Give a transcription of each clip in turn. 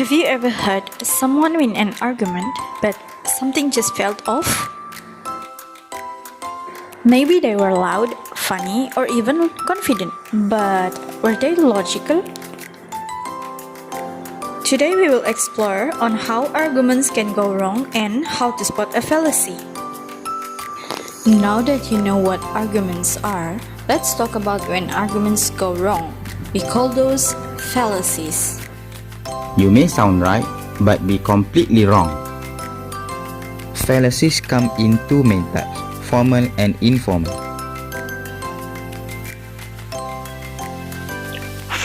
Have you ever heard someone win an argument, but something just felt off? Maybe they were loud, funny, or even confident, but were they logical? Today we will explore on how arguments can go wrong and how to spot a fallacy. Now that you know what arguments are, let's talk about when arguments go wrong. We call those fallacies. You may sound right, but be completely wrong. Fallacies come in two main types, formal and informal.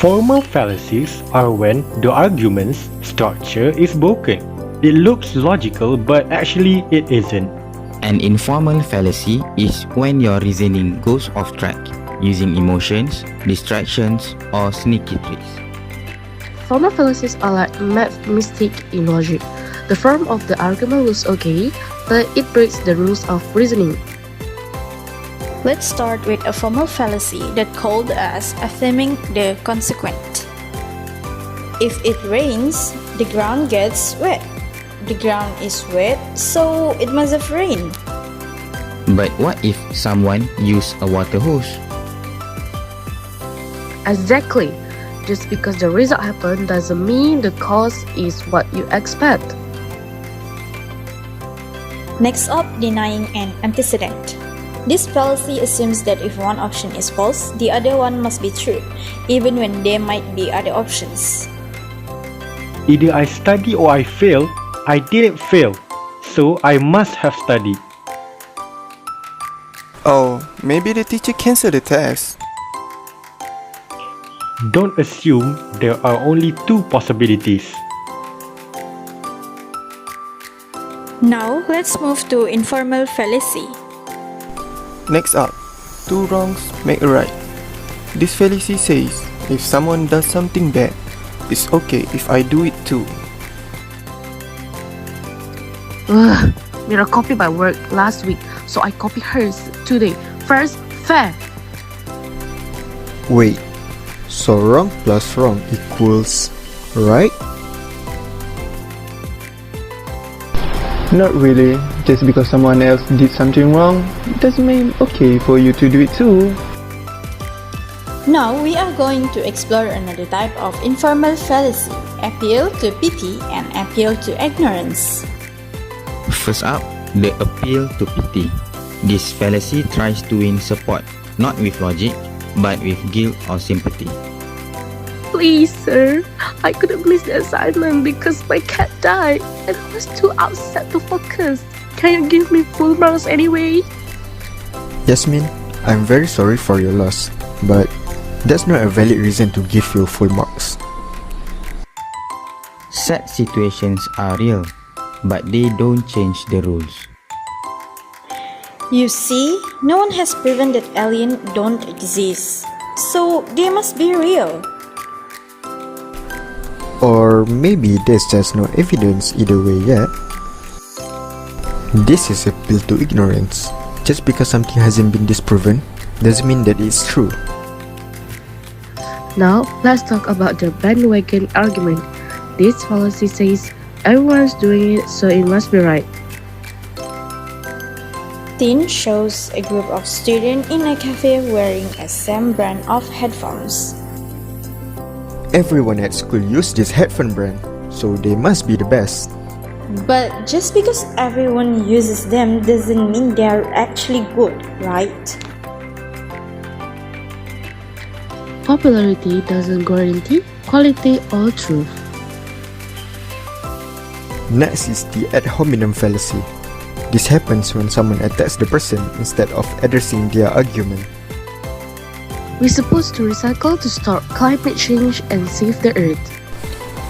Formal fallacies are when the argument's structure is broken. It looks logical, but actually it isn't. An informal fallacy is when your reasoning goes off track, using emotions, distractions, or sneaky tricks. Formal fallacies are like math mistake in logic. The form of the argument looks okay, but it breaks the rules of reasoning. Let's start with a formal fallacy that called as affirming the consequent. If it rains, the ground gets wet. The ground is wet, so it must have rained. But what if someone used a water hose? Exactly. Just because the result happened doesn't mean the cause is what you expect. Next up, denying an antecedent. This fallacy assumes that if one option is false, the other one must be true, even when there might be other options. Either I study or I fail. I didn't fail, so I must have studied. Oh, maybe the teacher cancelled the test. Don't assume there are only two possibilities. Now, let's move to informal fallacy. Next up, two wrongs make a right. This fallacy says, if someone does something bad, it's okay if I do it too. Mira copied my work last week, so I copy hers today. First, fair. Wait, so wrong plus wrong equals right? Not really. Just because someone else did something wrong doesn't mean okay for you to do it too. Now we are going to explore another type of informal fallacy, appeal to pity and appeal to ignorance. First up, the appeal to pity. This fallacy tries to win support, not with logic, but with guilt or sympathy. Please, sir, I couldn't miss the assignment because my cat died and I was too upset to focus. Can you give me full marks anyway? Yasmin, I'm very sorry for your loss, but that's not a valid reason to give you full marks. Sad situations are real, but they don't change the rules. You see, no one has proven that aliens don't exist, so they must be real. Or maybe there's just no evidence either way yet. This is appeal to ignorance. Just because something hasn't been disproven doesn't mean that it's true. Now, let's talk about the bandwagon argument. This fallacy says everyone's doing it, so it must be right. Teen shows a group of students in a cafe wearing a same brand of headphones. Everyone at school used this headphone brand, so they must be the best. But just because everyone uses them doesn't mean they are actually good, right? Popularity doesn't guarantee quality or truth. Next is the ad hominem fallacy. This happens when someone attacks the person instead of addressing their argument. We're supposed to recycle to stop climate change and save the earth.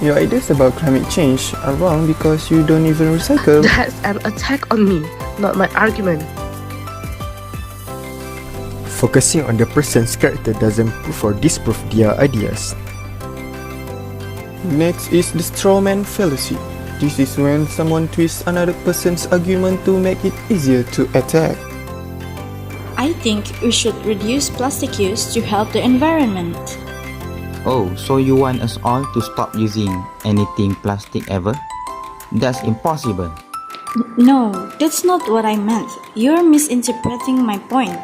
Your ideas about climate change are wrong because you don't even recycle. That's an attack on me, not my argument. Focusing on the person's character doesn't prove or disprove their ideas. Next is the strawman fallacy. This is when someone twists another person's argument to make it easier to attack. I think we should reduce plastic use to help the environment. Oh, so you want us all to stop using anything plastic ever? That's impossible. No, that's not what I meant. You're misinterpreting my point.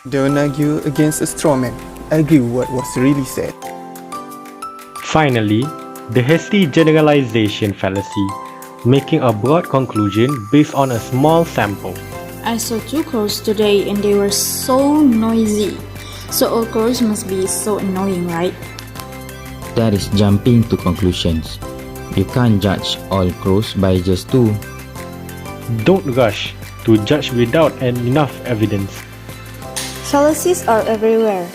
Don't argue against a straw man. Agree what was really said. Finally, the hasty generalization fallacy, making a broad conclusion based on a small sample. I saw 2 crows today and they were so noisy. So all crows must be so annoying, right? That is jumping to conclusions. You can't judge all crows by just 2. Don't rush to judge without enough evidence. Fallacies are everywhere,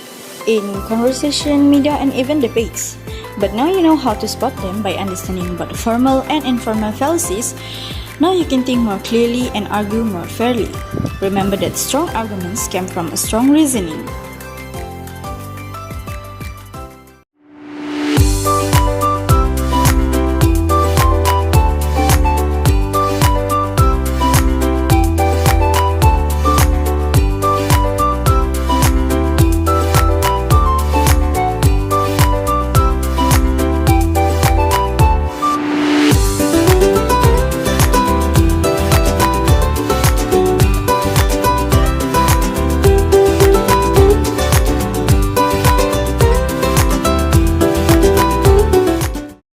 in conversation, media, and even debates. But now you know how to spot them by understanding both formal and informal fallacies. Now you can think more clearly and argue more fairly. Remember that strong arguments come from a strong reasoning.